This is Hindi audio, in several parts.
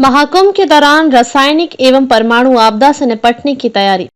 महाकुंभ के दौरान रासायनिक एवं परमाणु आपदा से निपटने की तैयारी।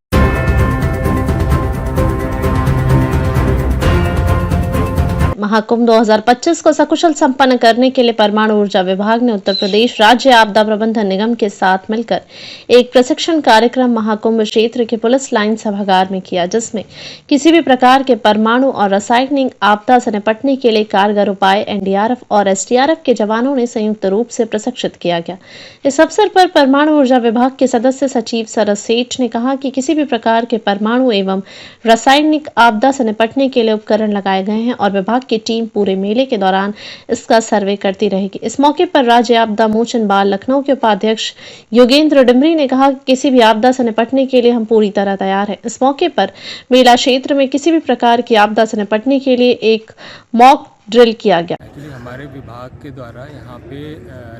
महाकुंभ 2025 को सकुशल संपन्न करने के लिए परमाणु ऊर्जा विभाग ने उत्तर प्रदेश राज्य आपदा प्रबंधन निगम के साथ मिलकर एक प्रशिक्षण कार्यक्रम महाकुंभ क्षेत्र के पुलिस लाइन सभागार में किया, जिसमें किसी भी प्रकार के परमाणु और रासायनिक आपदा से निपटने के लिए कारगर उपाय एनडीआरएफ और एसडीआरएफ के जवानों ने संयुक्त रूप से प्रशिक्षित किया गया। इस अवसर पर परमाणु ऊर्जा विभाग के सदस्य सचिव सरस सेठ ने कहा कि किसी भी प्रकार के परमाणु एवं रासायनिक आपदा से निपटने के लिए उपकरण लगाए गए हैं और विभाग की टीम पूरे मेले के दौरान इसका सर्वे करती रहेगी। इस मौके पर राज्य आपदा मोचन बाल लखनऊ के उपाध्यक्ष योगेंद्र डिमरी ने कहा कि किसी भी आपदा से निपटने के लिए हम पूरी तरह तैयार हैं। इस मौके पर मेला क्षेत्र में किसी भी प्रकार की आपदा से निपटने के लिए एक मॉक ड्रिल किया गया। एक्चुअली हमारे विभाग के द्वारा यहाँ पे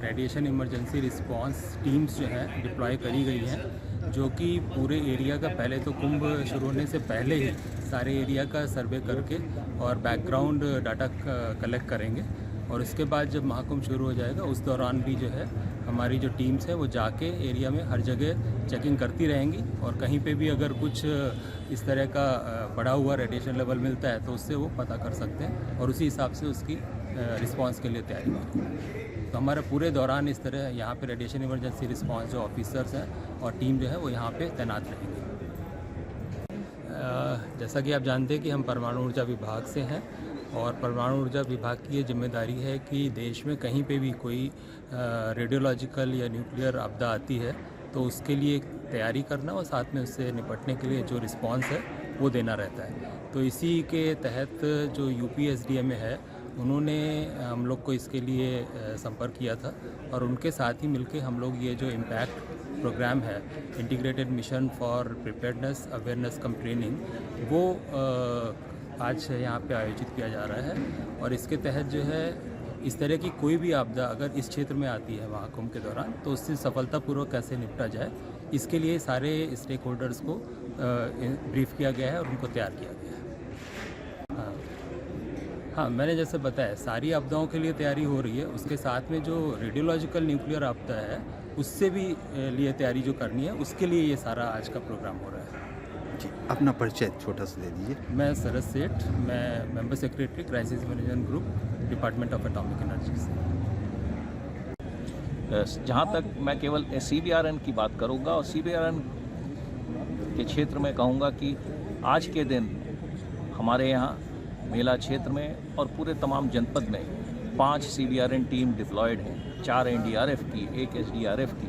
रेडिएशन इमरजेंसी रिस्पांस टीम्स जो है डिप्लॉय करी गई हैं, जो कि पूरे एरिया का पहले तो कुंभ शुरू होने से पहले ही सारे एरिया का सर्वे करके और बैकग्राउंड डाटा कलेक्ट करेंगे, और इसके बाद जब महाकुंभ शुरू हो जाएगा उस दौरान भी जो है हमारी जो टीम्स है वो जाके एरिया में हर जगह चेकिंग करती रहेंगी, और कहीं पे भी अगर कुछ इस तरह का बढ़ा हुआ रेडिएशन लेवल मिलता है तो उससे वो पता कर सकते हैं और उसी हिसाब से उसकी रिस्पांस के लिए तैयारी करेंगे। तो हमारे पूरे दौरान इस तरह यहाँ पे रेडिएशन इमरजेंसी रिस्पांस जो ऑफिसर्स हैं और टीम जो है वो यहाँ पे तैनात रहेंगे। जैसा कि आप जानते हैं कि हम परमाणु ऊर्जा विभाग से हैं, और परमाणु ऊर्जा विभाग की ये जिम्मेदारी है कि देश में कहीं पे भी कोई रेडियोलॉजिकल या न्यूक्लियर आपदा आती है तो उसके लिए तैयारी करना और साथ में उससे निपटने के लिए जो रिस्पांस है वो देना रहता है। तो इसी के तहत जो यूपीएसडीएमए है उन्होंने हम लोग को इसके लिए संपर्क किया था, और उनके साथ ही मिलके हम लोग ये जो इम्पैक्ट प्रोग्राम है integrated mission for preparedness awareness come training, वो आज यहाँ पे आयोजित किया जा रहा है। और इसके तहत जो है इस तरह की कोई भी आपदा अगर इस क्षेत्र में आती है महाकुंभ के दौरान तो उससे सफलतापूर्वक कैसे निपटा जाए, इसके लिए सारे स्टेक होल्डर्स को ब्रीफ किया गया है और उनको तैयार किया गया है। हाँ, मैंने जैसे बताया सारी आपदाओं के लिए तैयारी हो रही है, उसके साथ में जो रेडियोलॉजिकल न्यूक्लियर आपदा है उससे भी लिए तैयारी जो करनी है उसके लिए ये सारा आज का प्रोग्राम हो रहा है। जी, अपना परिचय छोटा सा दे दीजिए। मैं सरस सेठ, मैं member secretary crisis management group, department of atomic energy से। जहाँ तक मैं केवल CBRN की बात करूँगा, और CBRN के क्षेत्र में कहूँगा कि आज के दिन हमारे यहाँ मेला क्षेत्र में और पूरे तमाम जनपद में 5 CBRN टीम डिप्लॉयड हैं, 4 NDRF की, 1 SDRF की।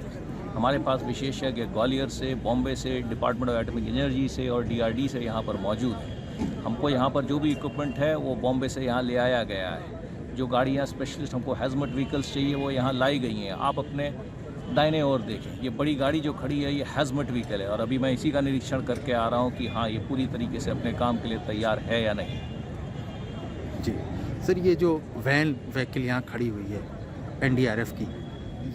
हमारे पास विशेषज्ञ ग्वालियर से, बॉम्बे से, डिपार्टमेंट ऑफ एटॉमिक एनर्जी से और DRD से यहाँ पर मौजूद हैं। हमको यहाँ पर जो भी इक्विपमेंट है वो बॉम्बे से यहाँ ले आया गया है। जो गाड़ियाँ स्पेशलिस्ट हमको हैजमट व्हीकल्स चाहिए वो यहाँ लाई गई हैं। आप अपने दाहिने ओर देखें, ये बड़ी गाड़ी जो खड़ी है ये हैजमट व्हीकल है, और अभी मैं इसी का निरीक्षण करके आ रहा हूँ कि हाँ ये पूरी तरीके से अपने काम के लिए तैयार है या नहीं। जी सर, ये जो वैन व्हीकल यहाँ खड़ी हुई है NDRF की,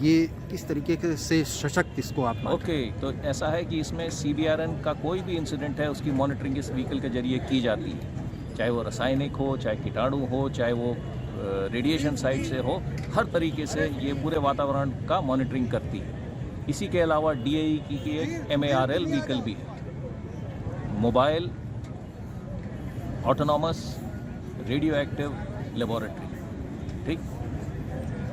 ये किस तरीके से सशक्त इसको आप ओके, तो ऐसा है कि इसमें CBRN का कोई भी इंसिडेंट है उसकी मॉनिटरिंग इस व्हीकल के जरिए की जाती है, चाहे वो रासायनिक हो, चाहे कीटाणु हो, चाहे वो रेडिएशन साइड से हो, हर तरीके से ये पूरे वातावरण का मॉनिटरिंग करती है। इसी के अलावा DAE की एक MARL व्हीकल भी है, mobile autonomous radio active laboratory. ठीक,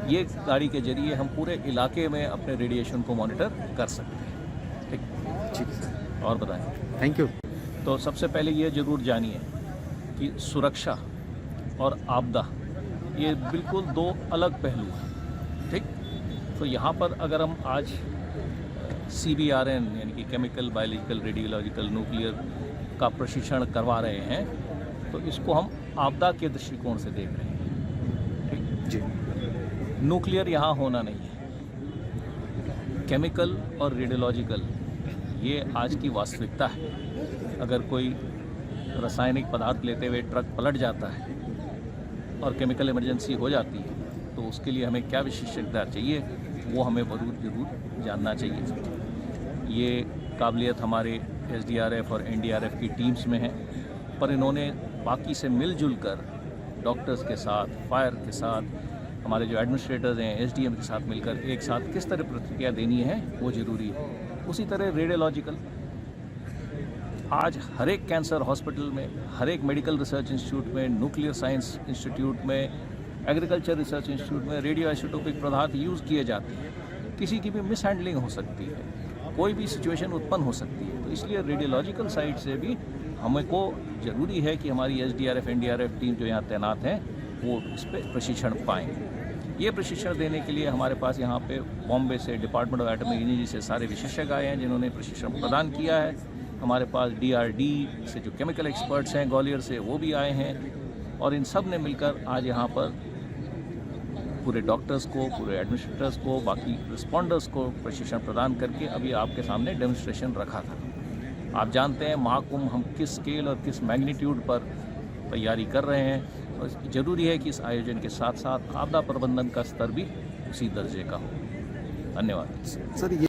ये गाड़ी के जरिए हम पूरे इलाके में अपने रेडिएशन को मॉनिटर कर सकते हैं। ठीक सर, और बताएं। Thank you. तो सबसे पहले ये ज़रूर जानिए कि सुरक्षा और आपदा ये बिल्कुल 2 अलग पहलू हैं। ठीक, तो यहाँ पर अगर हम आज CBRN यानी कि केमिकल, बायोलॉजिकल, रेडियोलॉजिकल, न्यूक्लियर का प्रशिक्षण करवा रहे हैं, तो इसको हम आपदा के दृष्टिकोण से देख रहे हैं। ठीक जी, न्यूक्लियर यहाँ होना नहीं है, केमिकल और रेडियोलॉजिकल ये आज की वास्तविकता है। अगर कोई रासायनिक पदार्थ लेते हुए ट्रक पलट जाता है और केमिकल इमरजेंसी हो जाती है तो उसके लिए हमें क्या विशेषज्ञता चाहिए वो हमें ज़रूर जानना चाहिए। ये काबिलियत हमारे SDRF और NDRF की टीम्स में है, पर इन्होंने बाकी से मिलजुल कर डॉक्टर्स के साथ, फायर के साथ, हमारे जो एडमिनिस्ट्रेटर्स हैं एसडीएम के साथ मिलकर एक साथ किस तरह प्रतिक्रिया देनी है वो ज़रूरी है। उसी तरह रेडियोलॉजिकल, आज हर एक कैंसर हॉस्पिटल में, हर एक मेडिकल रिसर्च इंस्टीट्यूट में, न्यूक्लियर साइंस इंस्टीट्यूट में, एग्रीकल्चर रिसर्च इंस्टीट्यूट में रेडियो आइसोटोपिक पदार्थ यूज़ किए जाते हैं। किसी की भी मिसहैंडलिंग हो सकती है, कोई भी सिचुएशन उत्पन्न हो सकती है, तो इसलिए रेडियोलॉजिकल साइड से भी हमको ज़रूरी है कि हमारी एसडीआरएफ एनडीआरएफ टीम जो यहाँ तैनात हैं वो इस पर प्रशिक्षण पाएँ। ये प्रशिक्षण देने के लिए हमारे पास यहाँ पे बॉम्बे से डिपार्टमेंट ऑफ एटॉमिक एनर्जी से सारे विशेषज्ञ आए हैं जिन्होंने प्रशिक्षण प्रदान किया है। हमारे पास डीआरडी से जो केमिकल एक्सपर्ट्स हैं ग्वालियर से वो भी आए हैं और इन सब ने मिलकर आज यहाँ पर पूरे डॉक्टर्स को, पूरे एडमिनिस्ट्रेटर्स को, बाकी रिस्पॉन्डर्स को प्रशिक्षण प्रदान करके अभी आपके सामने डेमोन्स्ट्रेशन रखा था। आप जानते हैं महाकुंभ हम किस स्केल और किस मैग्नीट्यूड पर तैयारी कर रहे हैं और ज़रूरी है कि इस आयोजन के साथ साथ आपदा प्रबंधन का स्तर भी उसी दर्जे का हो। धन्यवाद सर। ये